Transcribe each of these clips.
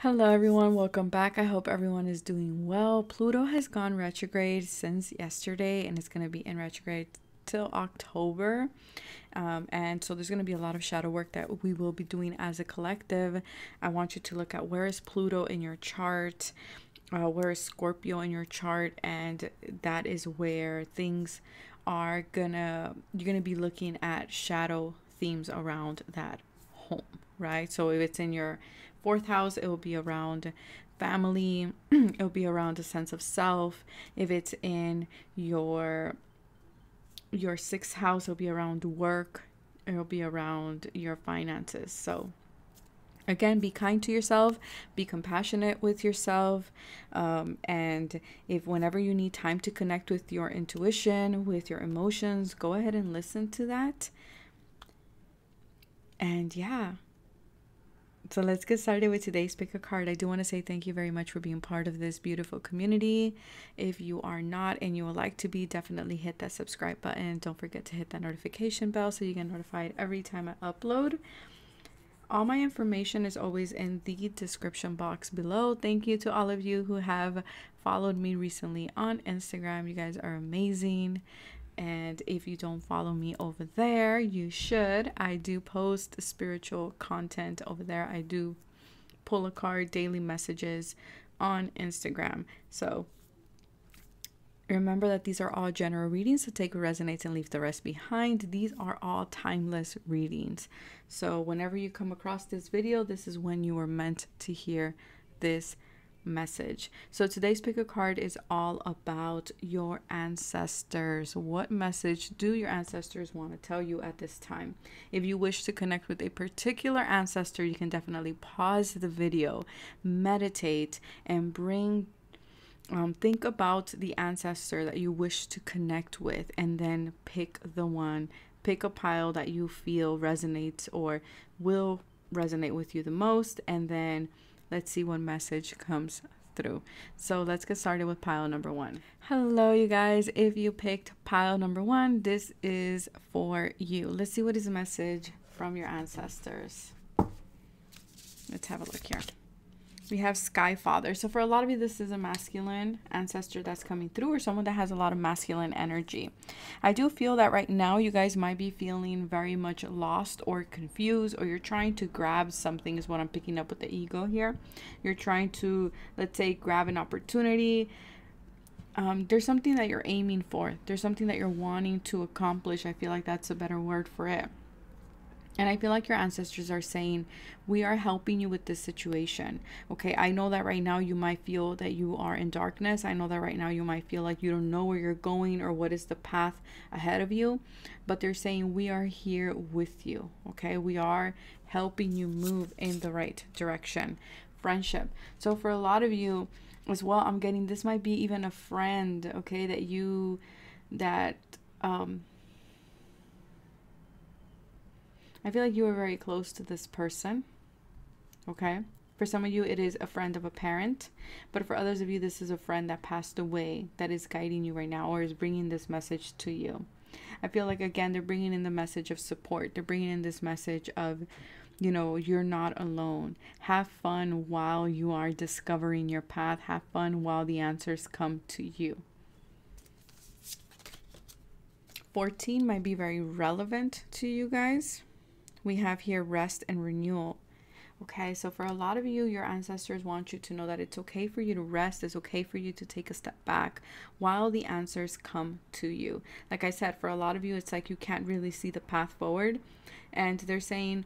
Hello everyone, welcome back. I hope everyone is doing well. Pluto has gone retrograde since yesterday and it's going to be in retrograde till October. And so there's going to be a lot of shadow work that we will be doing as a collective. I want you to look at where is Pluto in your chart, where is Scorpio in your chart, and that is where things are you're gonna be looking at shadow themes around that home, right? So if it's in your fourth house, it will be around family. It'll be around a sense of self. If it's in your sixth house, it'll be around work. It'll be around your finances. So again, be kind to yourself, be compassionate with yourself, and if whenever you need time to connect with your intuition, with your emotions, go ahead and listen to that. And yeah, so let's get started with today's pick a card. I do want to say thank you very much for being part of this beautiful community. If you are not and you would like to be, definitely hit that subscribe button. Don't forget to hit that notification bell so you get notified every time I upload. All my information is always in the description box below. Thank you to all of you who have followed me recently on Instagram. You guys are amazing. And if you don't follow me over there, you should. I do post spiritual content over there. I do pull a card, daily messages on Instagram. So remember that these are all general readings, so take what resonates and leave the rest behind. These are all timeless readings. So whenever you come across this video, this is when you were meant to hear this message. So today's pick a card is all about your ancestors. What message do your ancestors want to tell you at this time? If you wish to connect with a particular ancestor, you can definitely pause the video, meditate, and think about the ancestor that you wish to connect with, and then pick a pile that you feel resonates or will resonate with you the most, and then let's see what message comes through. So let's get started with pile number one. Hello, you guys. If you picked pile number one, this is for you. Let's see what is the message from your ancestors. Let's have a look here. We have Sky Father. So for a lot of you, this is a masculine ancestor that's coming through, or someone that has a lot of masculine energy. I do feel that right now you guys might be feeling very much lost or confused, or you're trying to grab something is what I'm picking up with the ego here. You're trying to, let's say, grab an opportunity. There's something that you're aiming for. There's something that you're wanting to accomplish. I feel like that's a better word for it. And I feel like your ancestors are saying, we are helping you with this situation. Okay, I know that right now you might feel that you are in darkness. I know that right now you might feel like you don't know where you're going or what is the path ahead of you. But they're saying, we are here with you. Okay, we are helping you move in the right direction. Friendship. So for a lot of you as well, I'm getting this might be even a friend, okay, I feel like you are very close to this person, okay? For some of you, it is a friend of a parent. But for others of you, this is a friend that passed away that is guiding you right now or is bringing this message to you. I feel like, again, they're bringing in the message of support. They're bringing in this message of, you know, you're not alone. Have fun while you are discovering your path. Have fun while the answers come to you. 14 might be very relevant to you guys. We have here rest and renewal. Okay, so for a lot of you, your ancestors want you to know that it's okay for you to rest. It's okay for you to take a step back while the answers come to you. Like I said, for a lot of you, it's like you can't really see the path forward. And they're saying,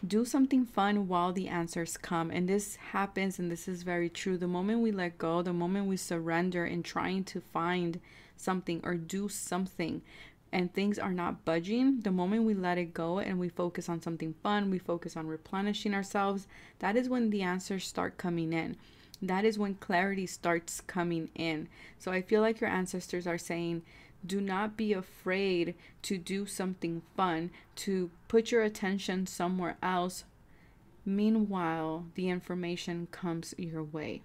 do something fun while the answers come. And this happens, and this is very true. The moment we let go, the moment we surrender in trying to find something or do something, and things are not budging, the moment we let it go and we focus on something fun, we focus on replenishing ourselves, that is when the answers start coming in. That is when clarity starts coming in. So I feel like your ancestors are saying, do not be afraid to do something fun, to put your attention somewhere else. Meanwhile, the information comes your way.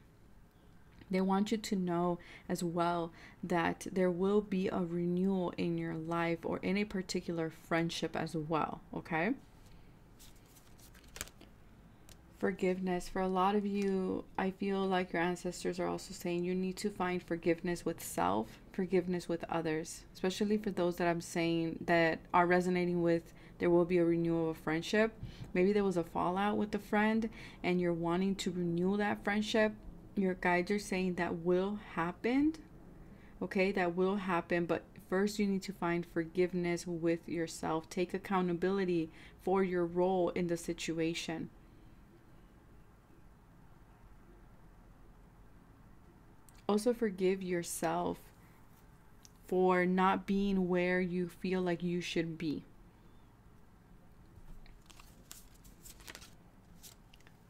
They want you to know as well that there will be a renewal in your life or in a particular friendship as well, okay? Forgiveness. For a lot of you, I feel like your ancestors are also saying you need to find forgiveness with self, forgiveness with others, especially for those that I'm saying that are resonating with there will be a renewal of friendship. Maybe there was a fallout with a friend and you're wanting to renew that friendship. Your guides are saying that will happen. Okay, that will happen, but first you need to find forgiveness with yourself. Take accountability for your role in the situation. Also forgive yourself for not being where you feel like you should be.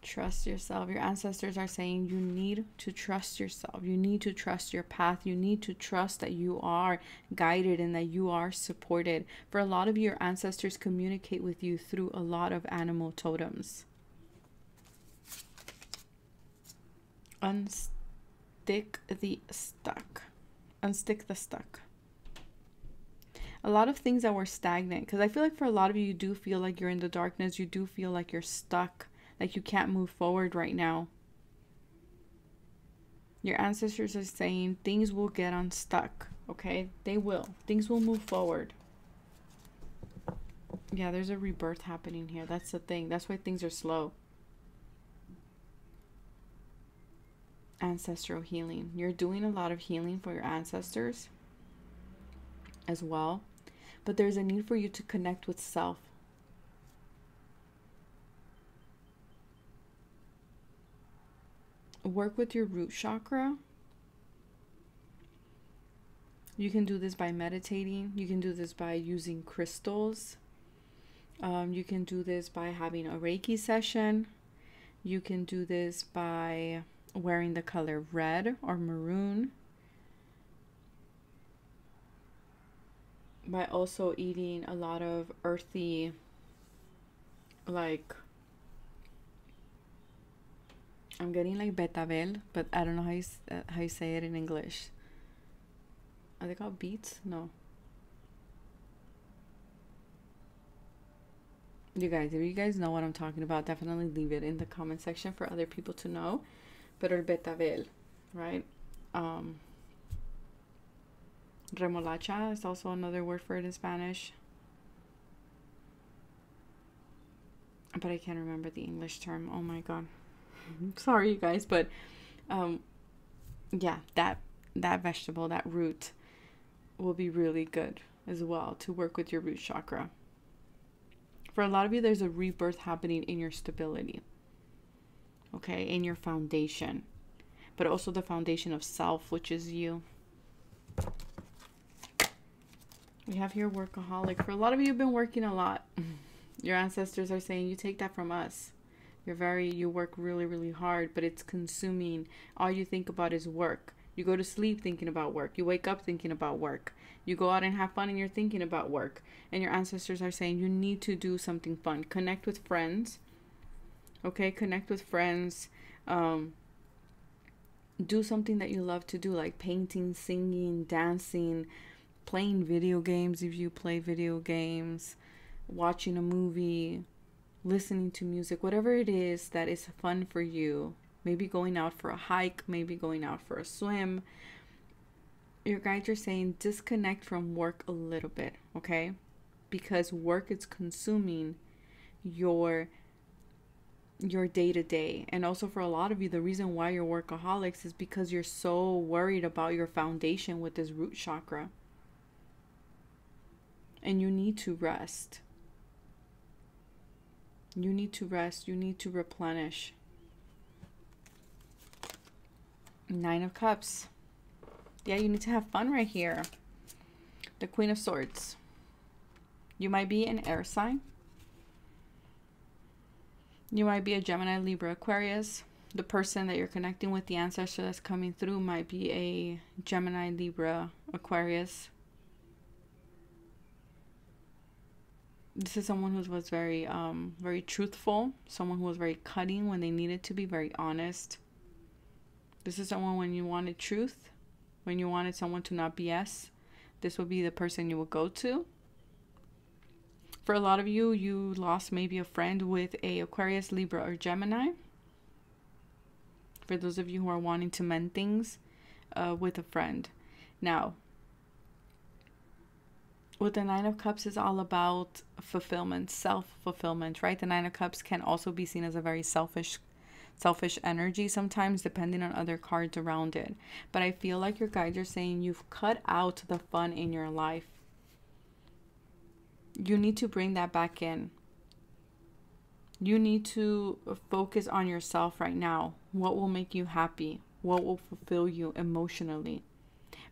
Trust yourself. Your ancestors are saying you need to trust yourself. You need to trust your path. You need to trust that you are guided and that you are supported. For a lot of you, your ancestors communicate with you through a lot of animal totems. Unstick the stuck. Unstick the stuck. A lot of things that were stagnant, because I feel like for a lot of you, you do feel like you're in the darkness. You do feel like you're stuck, like you can't move forward right now. Your ancestors are saying things will get unstuck, okay? They will. Things will move forward. Yeah, there's a rebirth happening here. That's the thing. That's why things are slow. Ancestral healing. You're doing a lot of healing for your ancestors as well. But there's a need for you to connect with self. Work with your root chakra. You can do this by meditating. You can do this by using crystals. You can do this by having a Reiki session. You can do this by wearing the color red or maroon. By also eating a lot of earthy, like, I'm getting like betabel, but I don't know how you say it in English. Are they called beets? No. You guys, if you guys know what I'm talking about, definitely leave it in the comment section for other people to know. But el betabel, right? Remolacha is also another word for it in Spanish. But I can't remember the English term. Oh my god. Sorry, you guys. But yeah, that vegetable, that root, will be really good as well to work with your root chakra. For a lot of you, there's a rebirth happening in your stability. Okay, in your foundation. But also the foundation of self, which is you. We have here workaholic. For a lot of you, you've been working a lot. Your ancestors are saying you take that from us. You work really, really hard, but it's consuming. All you think about is work. You go to sleep thinking about work. You wake up thinking about work. You go out and have fun and you're thinking about work. And your ancestors are saying you need to do something fun. Connect with friends. Okay, connect with friends. Do something that you love to do, like painting, singing, dancing, playing video games if you play video games, watching a movie, listening to music, whatever it is that is fun for you. Maybe going out for a hike, maybe going out for a swim. Your guides are saying disconnect from work a little bit, okay? Because work is consuming your day-to-day. And also for a lot of you, the reason why you're workaholics is because you're so worried about your foundation with this root chakra. And you need to rest. You need to rest. You need to replenish. Nine of Cups. Yeah, you need to have fun right here. The Queen of Swords. You might be an air sign. You might be a Gemini, Libra, Aquarius. The person that you're connecting with, the ancestor that's coming through, might be a Gemini, Libra, Aquarius. This is someone who was very, very truthful. Someone who was very cutting when they needed to be, very honest. This is someone when you wanted truth, when you wanted someone to not BS. This would be the person you would go to. For a lot of you, you lost maybe a friend with a Aquarius, Libra, or Gemini. For those of you who are wanting to mend things with a friend. Now, what the Nine of Cups is all about, fulfillment, self-fulfillment, right? The Nine of Cups can also be seen as a very selfish energy sometimes, depending on other cards around it. But I feel like your guides are saying you've cut out the fun in your life. You need to bring that back in. You need to focus on yourself right now. What will make you happy? What will fulfill you emotionally?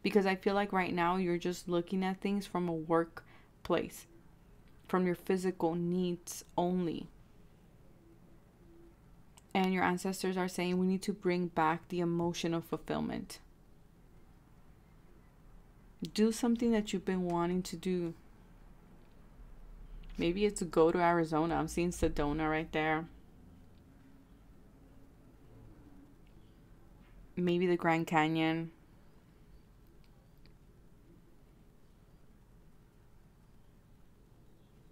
Because I feel like right now you're just looking at things from a workplace, from your physical needs only. And your ancestors are saying we need to bring back the emotional fulfillment. Do something that you've been wanting to do. Maybe it's go to Arizona. I'm seeing Sedona right there. Maybe the Grand Canyon.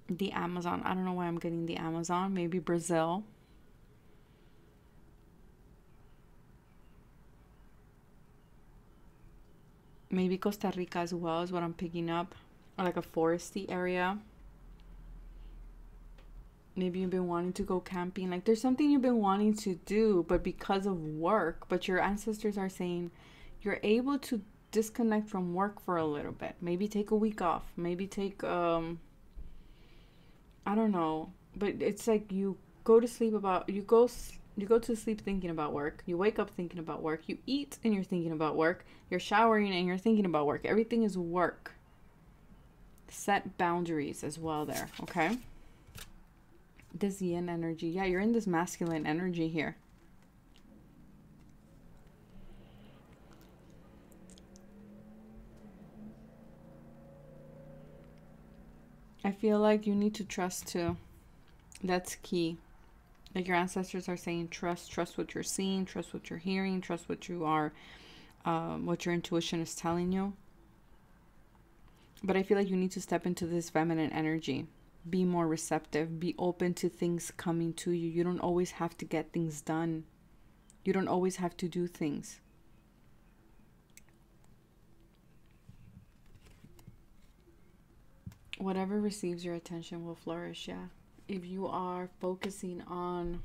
The Amazon. I don't know why I'm getting the Amazon. Maybe Brazil. Maybe Costa Rica as well is what I'm picking up. Or like a foresty area. Maybe you've been wanting to go camping. Like there's something you've been wanting to do, but because of work, but your ancestors are saying you're able to disconnect from work for a little bit. Maybe take a week off. Maybe take, I don't know. But it's like you go to sleep you go to sleep thinking about work. You wake up thinking about work. You eat and you're thinking about work. You're showering and you're thinking about work. Everything is work. Set boundaries as well there, okay? This yin energy. Yeah, you're in this masculine energy here. I feel like you need to trust too. That's key. Like your ancestors are saying, trust what you're seeing, trust what you're hearing, trust what you are, what your intuition is telling you. But I feel like you need to step into this feminine energy. Be more receptive. Be open to things coming to you. You don't always have to get things done. You don't always have to do things. Whatever receives your attention will flourish, yeah. If you are focusing on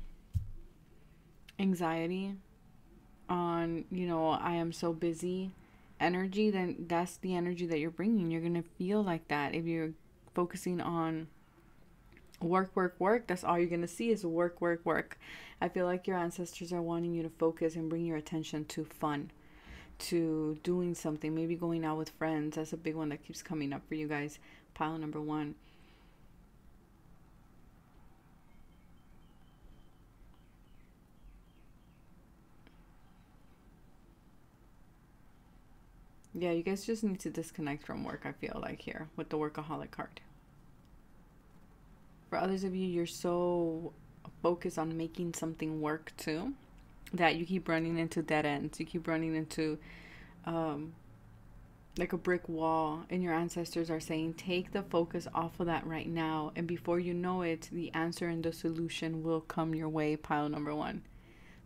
anxiety, on, you know, I am so busy energy, then that's the energy that you're bringing. You're going to feel like that. If you're focusing on work, that's all you're going to see is work. I feel like your ancestors are wanting you to focus and bring your attention to fun, to doing something, maybe going out with friends. That's a big one that keeps coming up for you guys. Pile number 1. Yeah, you guys just need to disconnect from work, I feel like, here with the workaholic card. For others of you, you're so focused on making something work too, that you keep running into dead ends. You keep running into like a brick wall, and your ancestors are saying, take the focus off of that right now. And before you know it, the answer and the solution will come your way, pile number 1.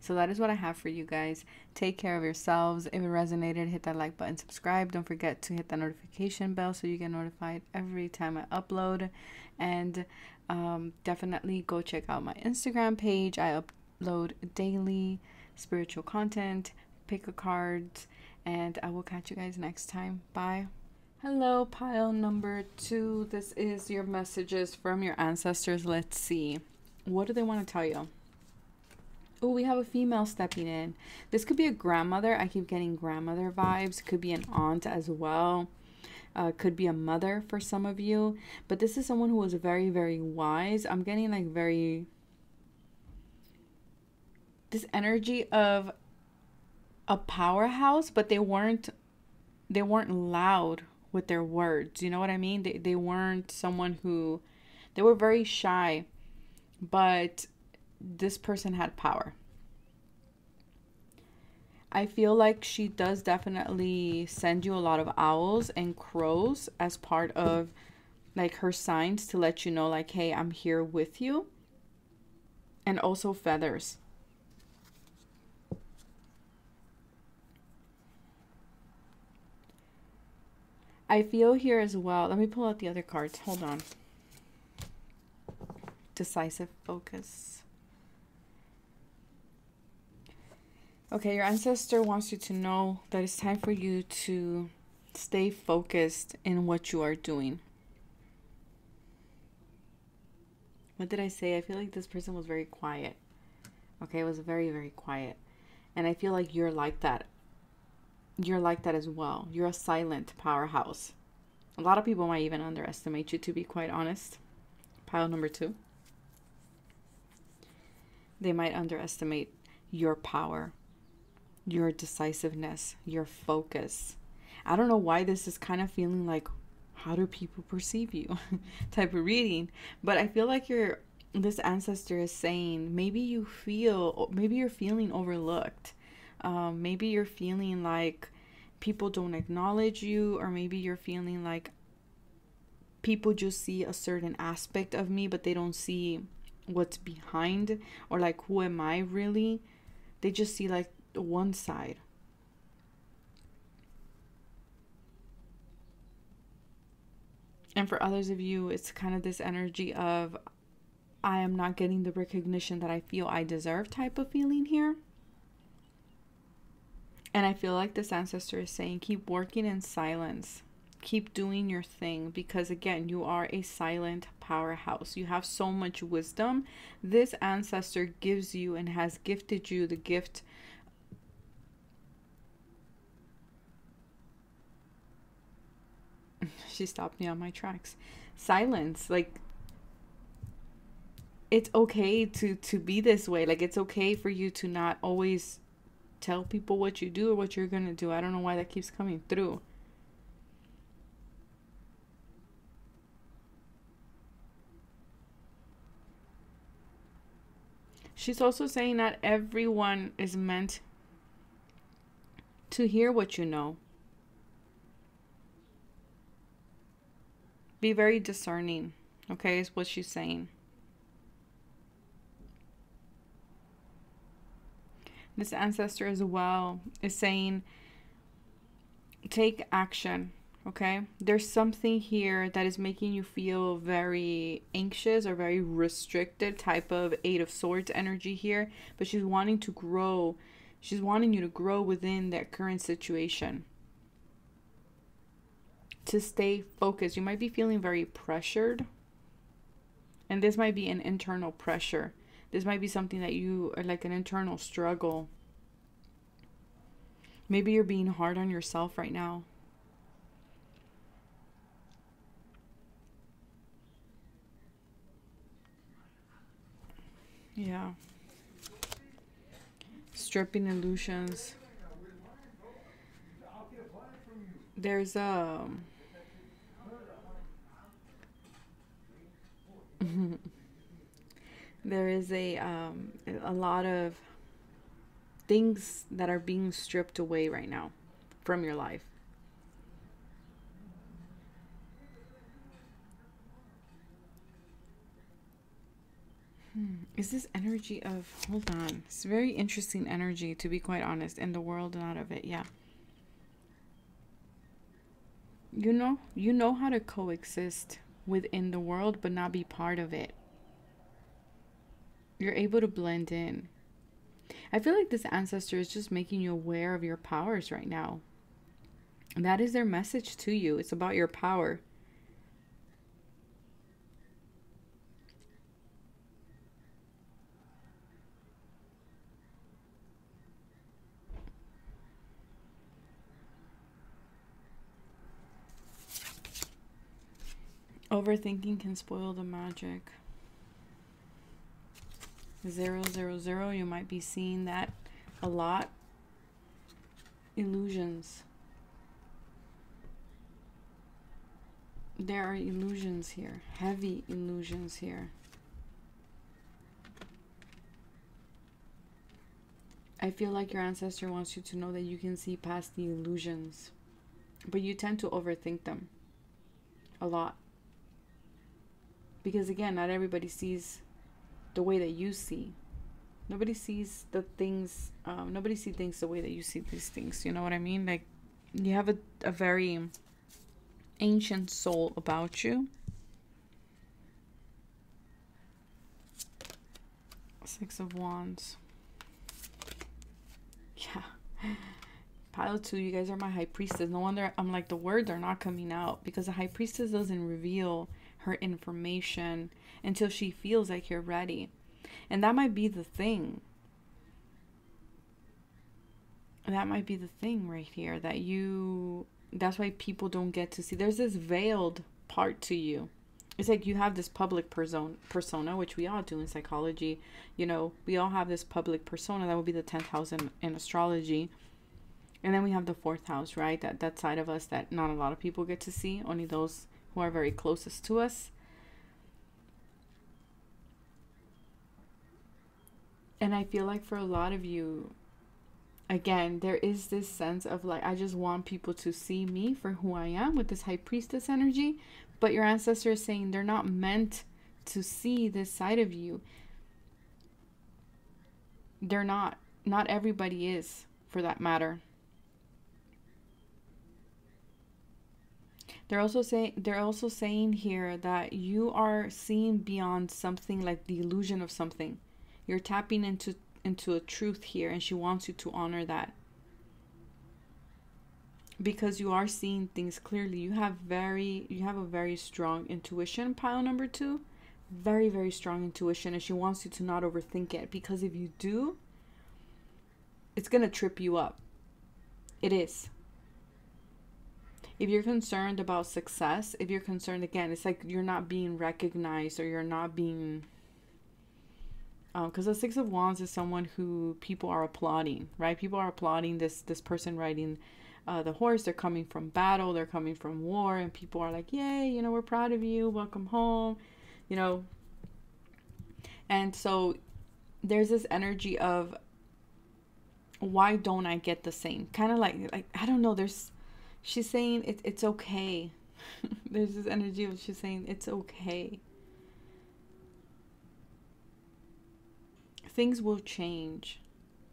So that is what I have for you guys. Take care of yourselves. If it resonated, hit that like button, subscribe. Don't forget to hit that notification bell so you get notified every time I upload. And definitely go check out my Instagram page. I upload daily spiritual content, pick a card, and I will catch you guys next time. Bye. Hello, pile number 2. This is your messages from your ancestors. Let's see. What do they want to tell you? Oh, we have a female stepping in. This could be a grandmother. I keep getting grandmother vibes. Could be an aunt as well. Could be a mother for some of you. But this is someone who was very, very wise. I'm getting like this energy of a powerhouse, but they weren't loud with their words. You know what I mean? They weren't someone who, they were very shy, but this person had power. I feel like she does definitely send you a lot of owls and crows as part of like her signs to let you know, like, hey, I'm here with you. And also feathers. I feel here as well. Let me pull out the other cards. Hold on. Decisive focus. Okay, your ancestor wants you to know that it's time for you to stay focused in what you are doing. What did I say? I feel like this person was very quiet. Okay, it was very, very quiet. And I feel like you're like that. You're like that as well. You're a silent powerhouse. A lot of people might even underestimate you, to be quite honest. Pile number 2. They might underestimate your power, your decisiveness, your focus. I don't know why this is kind of feeling like, how do people perceive you type of reading, but I feel like this ancestor is saying maybe you're feeling overlooked. Maybe you're feeling like people don't acknowledge you, or maybe you're feeling like people just see a certain aspect of me, but they don't see what's behind, or like, who am I really? They just see like one side. And for others of you, it's kind of this energy of, I am not getting the recognition that I feel I deserve type of feeling here. And I feel like this ancestor is saying, keep working in silence. Keep doing your thing, because again, you are a silent powerhouse. You have so much wisdom. This ancestor gives you and has gifted you the gift. She stopped me on my tracks. Silence. Like, it's okay to be this way. Like, it's okay for you to not always tell people what you do or what you're gonna do. I don't know why that keeps coming through. She's also saying not everyone is meant to hear what you know. Be very discerning, okay, is what she's saying. This ancestor as well is saying, take action, okay? There's something here that is making you feel very anxious or very restricted, type of 8 of Swords energy here. But she's wanting to grow. She's wanting you to grow within that current situation. To stay focused. You might be feeling very pressured. And this might be an internal pressure. This might be something that you are like an internal struggle. Maybe you're being hard on yourself right now. Yeah. Stripping illusions. There's there is a lot of things that are being stripped away right now from your life. Is this energy of, hold on, it's very interesting energy, to be quite honest, in the world and out of it. Yeah, you know how to coexist within the world but not be part of it. You're able to blend in. I feel like this ancestor is just making you aware of your powers right now. That is their message to you. It's about your power. Overthinking can spoil the magic. 000, you might be seeing that a lot. Illusions. There are illusions here. Heavy illusions here. I feel like your ancestor wants you to know that you can see past the illusions, but you tend to overthink them a lot. Because again, not everybody sees the way that you see. Nobody sees the things, nobody sees things the way that you see these things. You know what I mean? Like, you have a very ancient soul about you. Six of Wands. Yeah. Pile 2, you guys are my High Priestess. No wonder I'm like, the words are not coming out, because the High Priestess doesn't reveal her information until she feels like you're ready. And that might be the thing. That might be the thing right here, that that's why people don't get to see. There's this veiled part to you. It's like you have this public persona, which we all do in psychology. You know, we all have this public persona. That would be the 10th house in astrology. And then we have the 4th house, right? That side of us that not a lot of people get to see. Only those who are very closest to us. And I feel like for a lot of you, again, there is this sense of like, I just want people to see me for who I am with this High Priestess energy. But your ancestor is saying they're not meant to see this side of you. They're not. Not everybody is, for that matter. They're also saying here that you are seeing beyond something, like the illusion of something. You're tapping into a truth here, and she wants you to honor that. Because you are seeing things clearly. You have a very strong intuition, pile number 2. Very, very strong intuition, and she wants you to not overthink it, because if you do, it's gonna trip you up. It is. If you're concerned about success, if you're concerned, again, it's like you're not being recognized, or you're not being, because the 6 of Wands is someone who people are applauding, right? People are applauding this person riding the horse. They're coming from battle, they're coming from war, and people are like, yay, you know, we're proud of you, welcome home, you know. And so there's this energy of, why don't I get the same? Kind of like I don't know, she's saying it's okay. There's this energy of, she's saying it's okay. Things will change.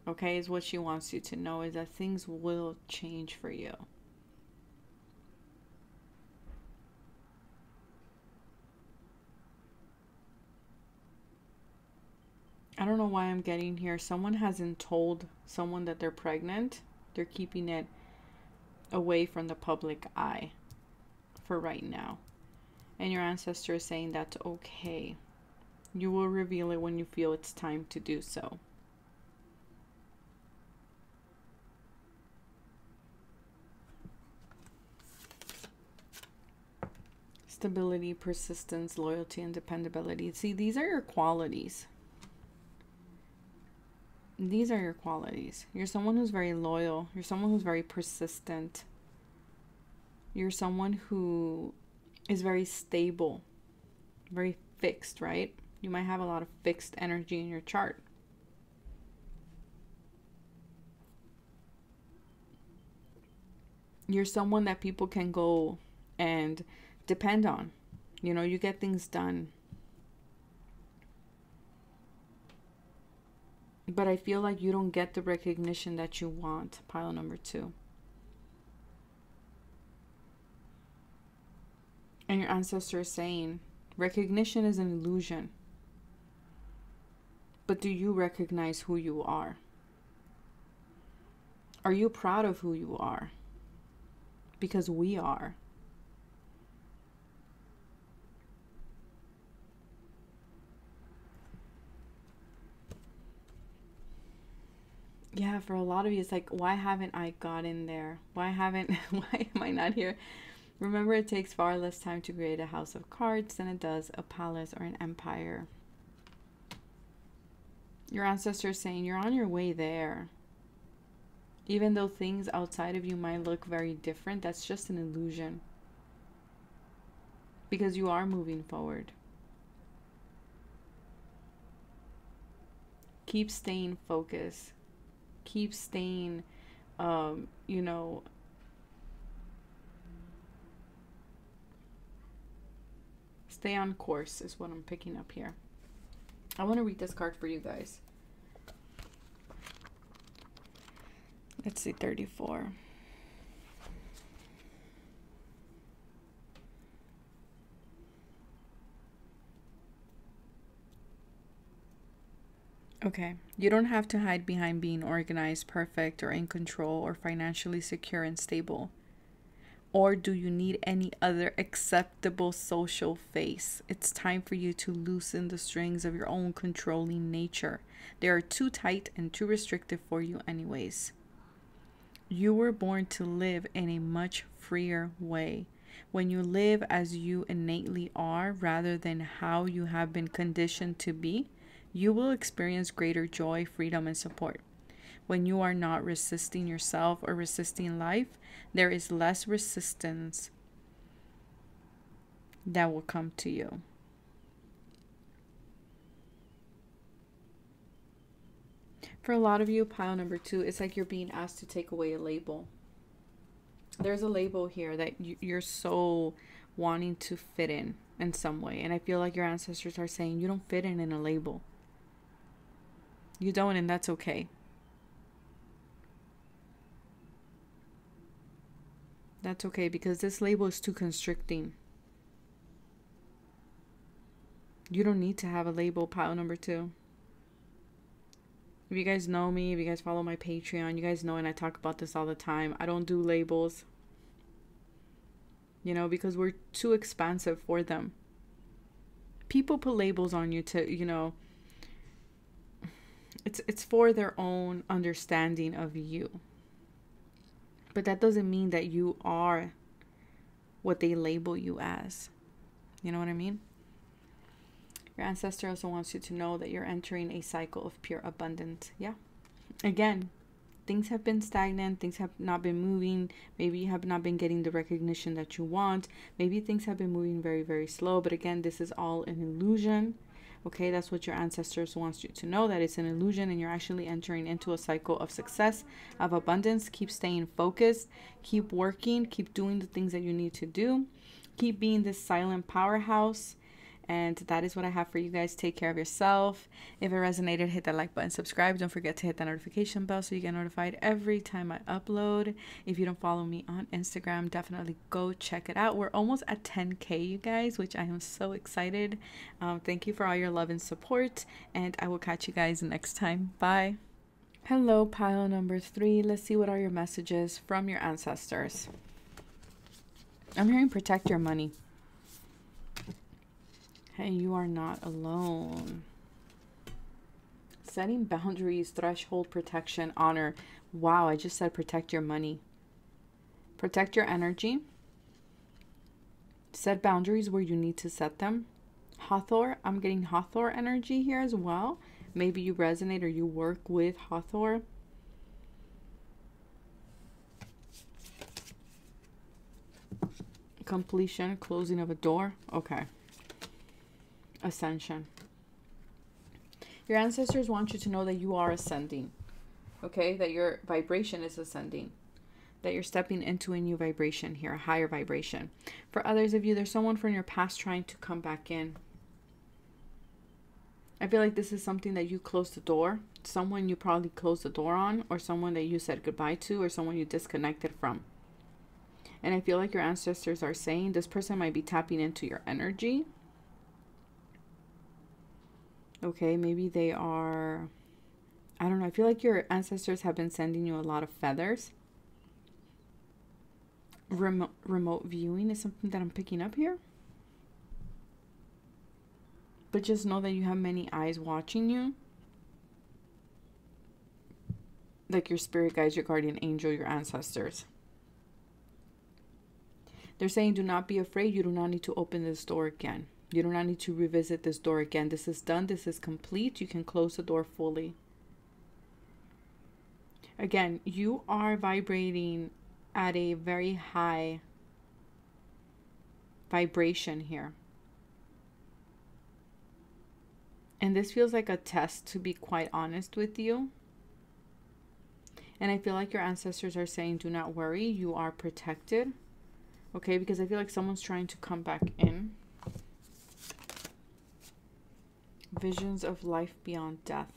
Okay, is what she wants you to know, is that things will change for you. I don't know why I'm getting here. Someone hasn't told someone that they're pregnant. They're keeping it away from the public eye for right now. And your ancestor is saying that's okay. You will reveal it when you feel it's time to do so. Stability, persistence, loyalty, and dependability. See, these are your qualities. These are your qualities. You're someone who's very loyal. You're someone who's very persistent. You're someone who is very stable, very fixed, right? You might have a lot of fixed energy in your chart. You're someone that people can go and depend on. You know, you get things done. But I feel like you don't get the recognition that you want, pile number 2. And your ancestor is saying, recognition is an illusion. But do you recognize who you are? Are you proud of who you are? Because we are. Yeah, for a lot of you, it's like, why haven't I gotten there? Why am I not here? Remember, it takes far less time to create a house of cards than it does a palace or an empire. Your ancestor is saying you're on your way there. Even though things outside of you might look very different, that's just an illusion. Because you are moving forward. Keep staying focused. Keep staying, you know, Stay on course is what I'm picking up here. I want to read this card for you guys. Let's see, 34. Okay, you don't have to hide behind being organized, perfect, or in control, or financially secure and stable. Or do you need any other acceptable social face? It's time for you to loosen the strings of your own controlling nature. They are too tight and too restrictive for you anyways. You were born to live in a much freer way. When you live as you innately are rather than how you have been conditioned to be, you will experience greater joy, freedom, and support. When you are not resisting yourself or resisting life, there is less resistance that will come to you. For a lot of you, pile number 2, it's like you're being asked to take away a label. There's a label here that you're so wanting to fit in some way. And I feel like your ancestors are saying you don't fit in a label. You don't, and that's okay. That's okay, because this label is too constricting. You don't need to have a label, pile number 2. If you guys know me, if you guys follow my Patreon, you guys know, and I talk about this all the time, I don't do labels. You know, because we're too expansive for them. People put labels on you to, you know, it's for their own understanding of you. But that doesn't mean that you are what they label you as. You know what I mean? Your ancestor also wants you to know that you're entering a cycle of pure abundance. Yeah. Again, things have been stagnant. Things have not been moving. Maybe you have not been getting the recognition that you want. Maybe things have been moving very, very slow. But again, this is all an illusion. Okay, that's what your ancestors wants you to know, that it's an illusion and you're actually entering into a cycle of success, of abundance. Keep staying focused, keep working, keep doing the things that you need to do, keep being this silent powerhouse. And that is what I have for you guys. Take care of yourself. If it resonated, hit that like button, subscribe. Don't forget to hit that notification bell so you get notified every time I upload. If you don't follow me on Instagram, definitely go check it out. We're almost at 10K, you guys, which I am so excited. Thank you for all your love and support, and I will catch you guys next time. Bye. Hello, pile number 3. Let's see what are your messages from your ancestors. I'm hearing protect your money. Hey, you are not alone. Setting boundaries, threshold protection, honor. Wow, I just said protect your money. Protect your energy. Set boundaries where you need to set them. Hathor, I'm getting Hathor energy here as well. Maybe you resonate or you work with Hathor. Completion, closing of a door. Okay. Ascension. Your ancestors want you to know that you are ascending. Okay, that your vibration is ascending, that you're stepping into a new vibration here, a higher vibration. For others of you, there's someone from your past trying to come back in. I feel like this is something that you closed the door, someone you probably closed the door on, or someone that you said goodbye to, or someone you disconnected from. And I feel like your ancestors are saying this person might be tapping into your energy. Okay, maybe they are, I don't know. I feel like your ancestors have been sending you a lot of feathers. Remote viewing is something that I'm picking up here. But just know that you have many eyes watching you. Like your spirit guides, your guardian angel, your ancestors. They're saying do not be afraid. You do not need to open this door again. You do not need to revisit this door again. This is done. This is complete. You can close the door fully. Again, you are vibrating at a very high vibration here. And this feels like a test, to be quite honest with you. And I feel like your ancestors are saying, do not worry. You are protected. Okay, because I feel like someone's trying to come back in. Visions of life beyond death.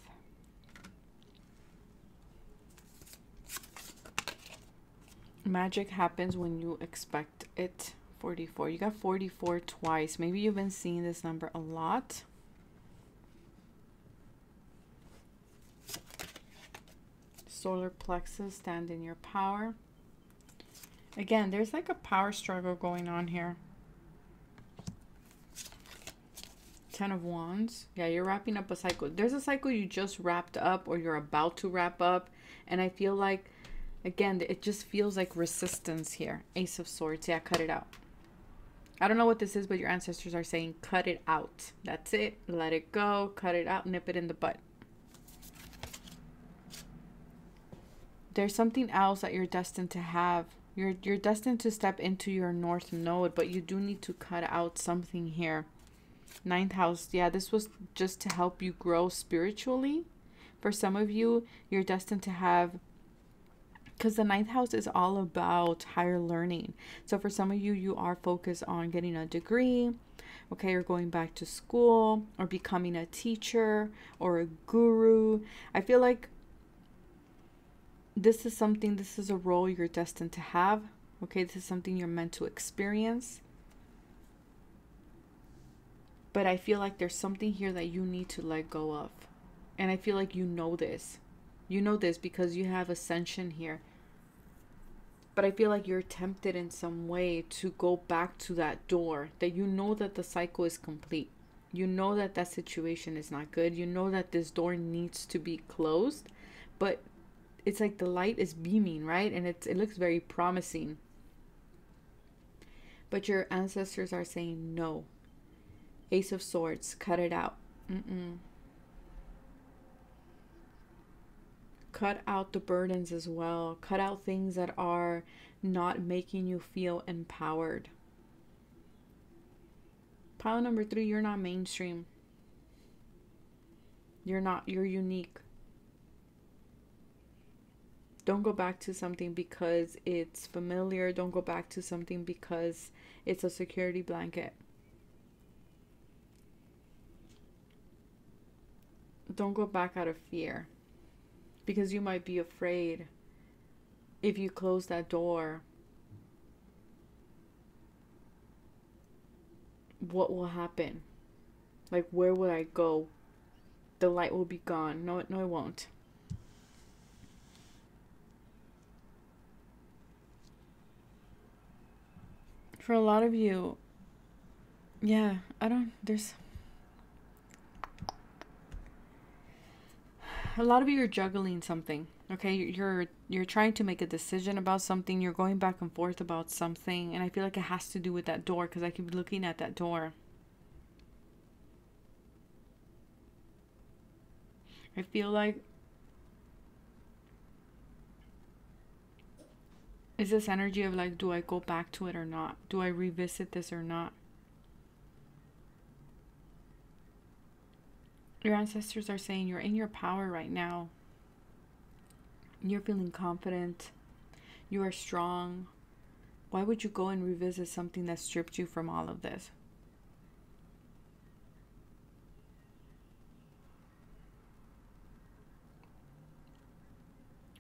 Magic happens when you expect it. 44. You got 44 twice. Maybe you've been seeing this number a lot. Solar plexus, stand in your power. Again, there's like a power struggle going on here. 10 of Wands. Yeah, you're wrapping up a cycle. There's a cycle you just wrapped up or you're about to wrap up. And I feel like, again, it just feels like resistance here. Ace of Swords. Yeah, cut it out. I don't know what this is, but your ancestors are saying cut it out. That's it. Let it go. Cut it out. Nip it in the bud. There's something else that you're destined to have. You're destined to step into your North Node, but you do need to cut out something here. 9th house. Yeah, this was just to help you grow spiritually. For some of you, you're destined to have, because the 9th house is all about higher learning. So for some of you, you are focused on getting a degree. Okay, you're going back to school or becoming a teacher or a guru. I feel like this is something, this is a role you're destined to have. Okay, this is something you're meant to experience. But I feel like there's something here that you need to let go of. And I feel like you know this. You know this because you have ascension here. But I feel like you're tempted in some way to go back to that door. That you know that the cycle is complete. You know that that situation is not good. You know that this door needs to be closed. But it's like the light is beaming, right? And it looks very promising. But your ancestors are saying no. Ace of Swords, cut it out. Cut out the burdens as well. Cut out things that are not making you feel empowered. Pile number 3, you're not mainstream. You're unique. Don't go back to something because it's familiar. Don't go back to something because it's a security blanket. Don't go back out of fear, because you might be afraid if you close that door, what will happen? Like, where would I go? The light will be gone. No, it won't. For a lot of you, yeah, a lot of you are juggling something. Okay, you're trying to make a decision about something. You're going back and forth about something, and I feel like it has to do with that door, because I keep looking at that door. I feel like, is this energy of like, do I go back to it or not? Do I revisit this or not? Your ancestors are saying you're in your power right now. You're feeling confident. You are strong. Why would you go and revisit something that stripped you from all of this?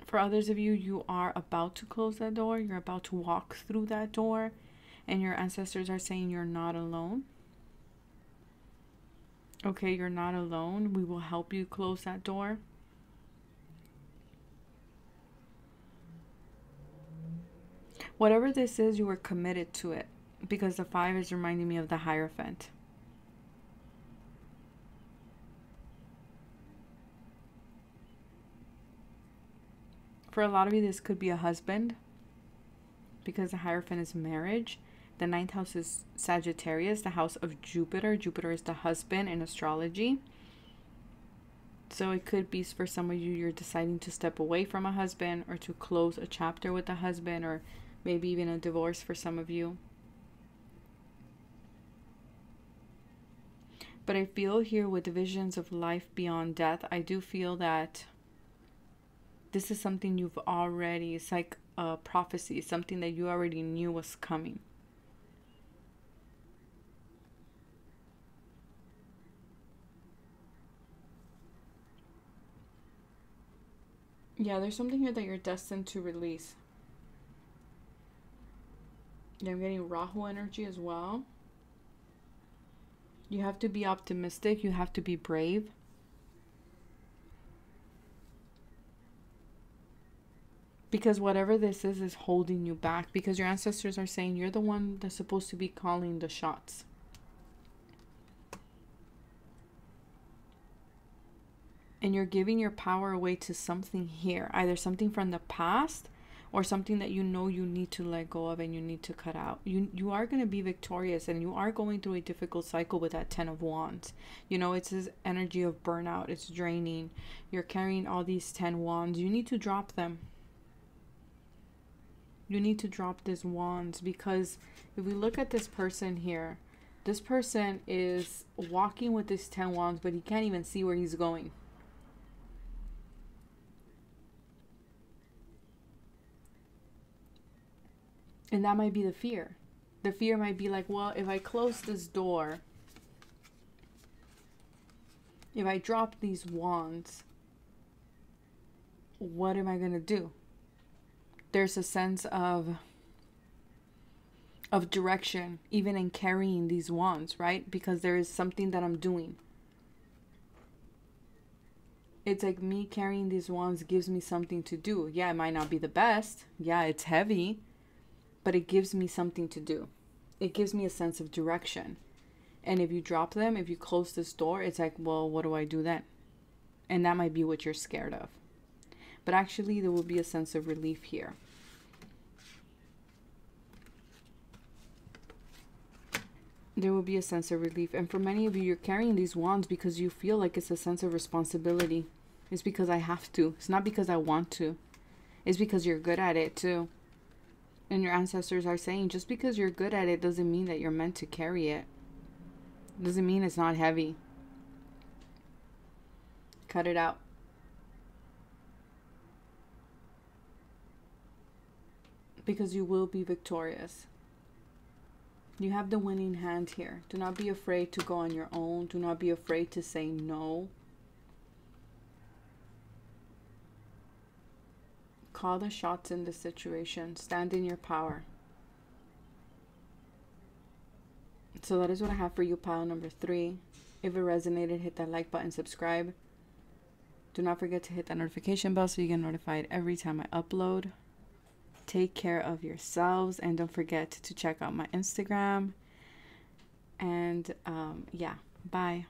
For others of you, you are about to close that door. You're about to walk through that door. And your ancestors are saying you're not alone. Okay, you're not alone. We will help you close that door. Whatever this is, you were committed to it. Because the 5 is reminding me of the Hierophant. For a lot of you, this could be a husband. Because the Hierophant is marriage. The 9th house is Sagittarius, the house of Jupiter. Jupiter is the husband in astrology. So it could be, for some of you, you're deciding to step away from a husband or to close a chapter with a husband, or maybe even a divorce for some of you. But I feel here with visions of life beyond death, I do feel that this is something you've already, it's like a prophecy, something that you already knew was coming. Yeah, there's something here that you're destined to release. Yeah, I'm getting Rahu energy as well. You have to be optimistic. You have to be brave. Because whatever this is holding you back. Because your ancestors are saying you're the one that's supposed to be calling the shots. And you're giving your power away to something here. Either something from the past or something that you know you need to let go of and you need to cut out. You are going to be victorious, and you are going through a difficult cycle with that 10 of Wands. You know, it's this energy of burnout. It's draining. You're carrying all these 10 Wands. You need to drop them. You need to drop these Wands, because if we look at this person here, this person is walking with this 10 Wands, but he can't even see where he's going. And that might be the fear. The fear might be like, well, if I close this door, if I drop these wands, what am I going to do? There's a sense of direction, even in carrying these wands, right? Because there is something that I'm doing. It's like me carrying these wands gives me something to do. Yeah, it might not be the best. Yeah, it's heavy. But it gives me something to do. It gives me a sense of direction. And if you drop them, if you close this door, it's like, well, what do I do then? And that might be what you're scared of. But actually, there will be a sense of relief here. There will be a sense of relief. And for many of you, you're carrying these wands because you feel like it's a sense of responsibility. It's because I have to. It's not because I want to. It's because you're good at it too. And your ancestors are saying, just because you're good at it doesn't mean that you're meant to carry it. Doesn't mean it's not heavy. Cut it out. Because you will be victorious. You have the winning hand here. Do not be afraid to go on your own. Do not be afraid to say no. Call the shots in this situation. Stand in your power. So that is what I have for you, pile number 3. If it resonated, hit that like button, subscribe. Do not forget to hit that notification bell so you get notified every time I upload. Take care of yourselves, and don't forget to check out my Instagram. And yeah, bye.